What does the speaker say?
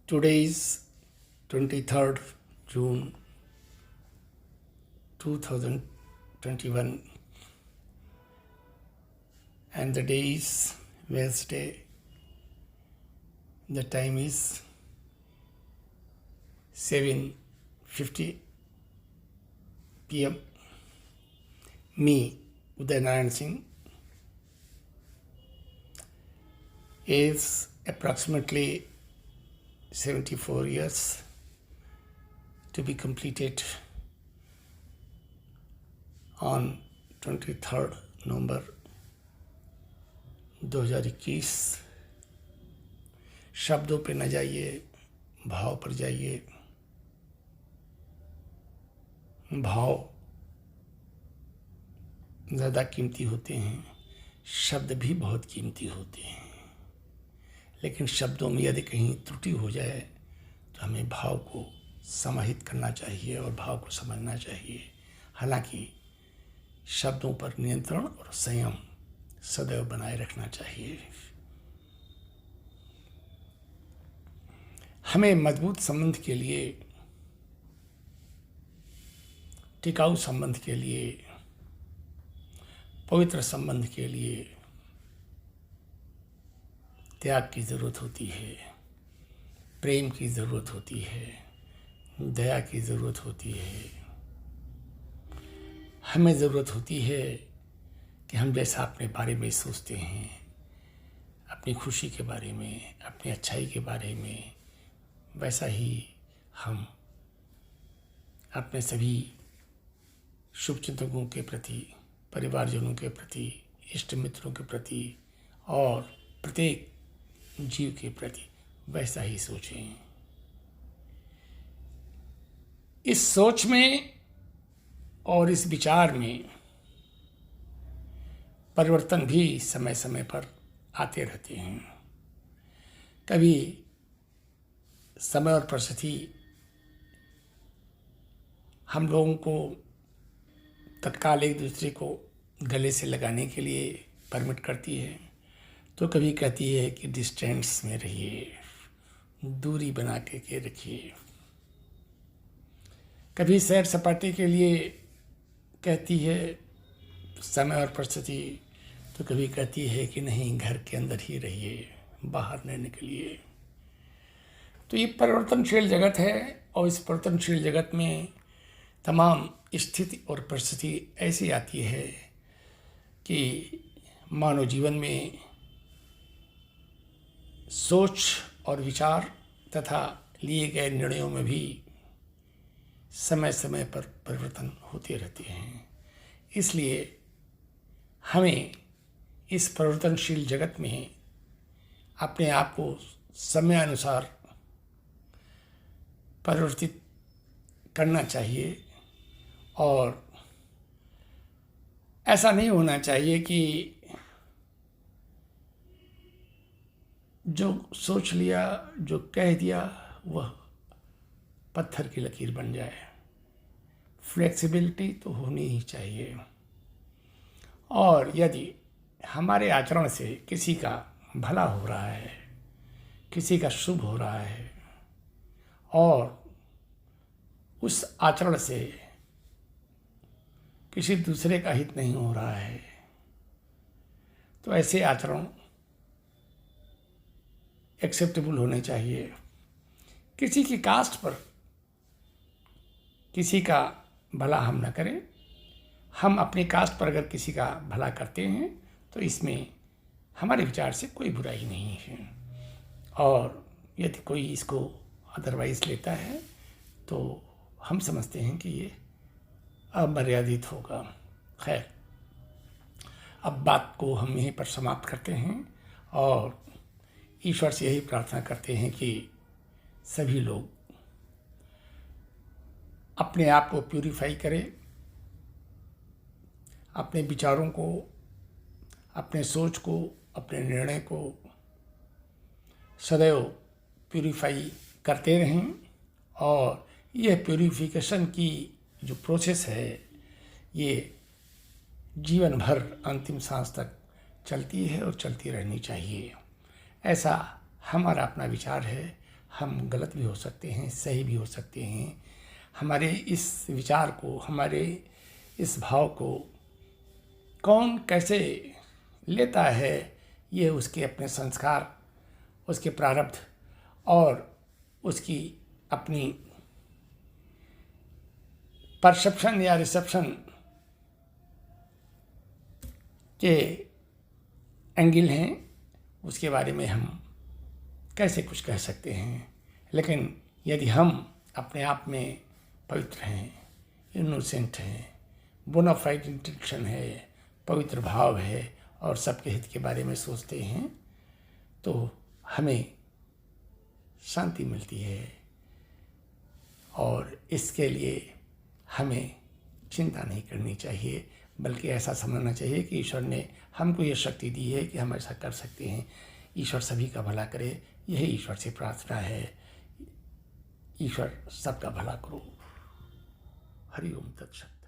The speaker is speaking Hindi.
Today is 23rd June 2021 and the day is Wednesday. The time is 7:50 p.m. Me, Uday Narayan Singh, is approximately 74 years to be completed on 23rd November 2021। शब्दों पे न जाइए, भाव पर जाइए। भाव ज़्यादा कीमती होते हैं, शब्द भी बहुत कीमती होते हैं, लेकिन शब्दों में यदि कहीं त्रुटि हो जाए तो हमें भाव को समाहित करना चाहिए और भाव को समझना चाहिए। हालांकि शब्दों पर नियंत्रण और संयम सदैव बनाए रखना चाहिए। हमें मजबूत संबंध के लिए, टिकाऊ संबंध के लिए, पवित्र संबंध के लिए त्याग की ज़रूरत होती है, प्रेम की ज़रूरत होती है, दया की ज़रूरत होती है। हमें ज़रूरत होती है कि हम जैसा अपने बारे में सोचते हैं, अपनी खुशी के बारे में, अपनी अच्छाई के बारे में, वैसा ही हम अपने सभी शुभचिंतकों के प्रति, परिवारजनों के प्रति, इष्ट मित्रों के प्रति और प्रत्येक जीव के प्रति वैसा ही सोचें। इस सोच में और इस विचार में परिवर्तन भी समय समय पर आते रहते हैं। कभी समय और परिस्थिति हम लोगों को तत्काल एक दूसरे को गले से लगाने के लिए परमिट करती है, तो कभी कहती है कि डिस्टेंस में रहिए, दूरी बना के रखिए। कभी सैर सपाटे के लिए कहती है समय और परिस्थिति, तो कभी कहती है कि नहीं, घर के अंदर ही रहिए, बाहर न निकलिए। तो ये परिवर्तनशील जगत है और इस परिवर्तनशील जगत में तमाम स्थिति और परिस्थिति ऐसी आती है कि मानव जीवन में सोच और विचार तथा लिए गए निर्णयों में भी समय समय पर परिवर्तन होते रहते हैं। इसलिए हमें इस परिवर्तनशील जगत में अपने आप को समय अनुसार परिवर्तित करना चाहिए और ऐसा नहीं होना चाहिए कि जो सोच लिया, जो कह दिया, वह पत्थर की लकीर बन जाए। फ्लेक्सिबिलिटी तो होनी ही चाहिए। और यदि हमारे आचरण से किसी का भला हो रहा है, किसी का शुभ हो रहा है और उस आचरण से किसी दूसरे का हित नहीं हो रहा है, तो ऐसे आचरण एक्सेप्टेबल होने चाहिए। किसी की कास्ट पर किसी का भला हम न करें। हम अपनी कास्ट पर अगर किसी का भला करते हैं तो इसमें हमारे विचार से कोई बुराई नहीं है, और यदि कोई इसको अदरवाइज लेता है तो हम समझते हैं कि ये अमर्यादित होगा। खैर, अब बात को हम यहीं पर समाप्त करते हैं और ईश्वर से यही प्रार्थना करते हैं कि सभी लोग अपने आप को प्यूरिफाई करें, अपने विचारों को, अपने सोच को, अपने निर्णय को सदैव प्यूरिफाई करते रहें। और यह प्यूरिफिकेशन की जो प्रोसेस है, ये जीवन भर अंतिम सांस तक चलती है और चलती रहनी चाहिए। ऐसा हमारा अपना विचार है, हम गलत भी हो सकते हैं, सही भी हो सकते हैं। हमारे इस विचार को, हमारे इस भाव को कौन कैसे लेता है, ये उसके अपने संस्कार, उसके प्रारब्ध और उसकी अपनी परसेप्शन या रिसेप्शन के एंगल हैं। उसके बारे में हम कैसे कुछ कह सकते हैं। लेकिन यदि हम अपने आप में पवित्र हैं, इनोसेंट हैं, बोनाफाइड इंटेंशन है, पवित्र भाव है और सबके हित के बारे में सोचते हैं, तो हमें शांति मिलती है। और इसके लिए हमें चिंता नहीं करनी चाहिए, बल्कि ऐसा समझना चाहिए कि ईश्वर ने हमको ये शक्ति दी है कि हम ऐसा कर सकते हैं। ईश्वर सभी का भला करे, यही ईश्वर से प्रार्थना है। ईश्वर सबका भला करो। हरि ओम तत्सत।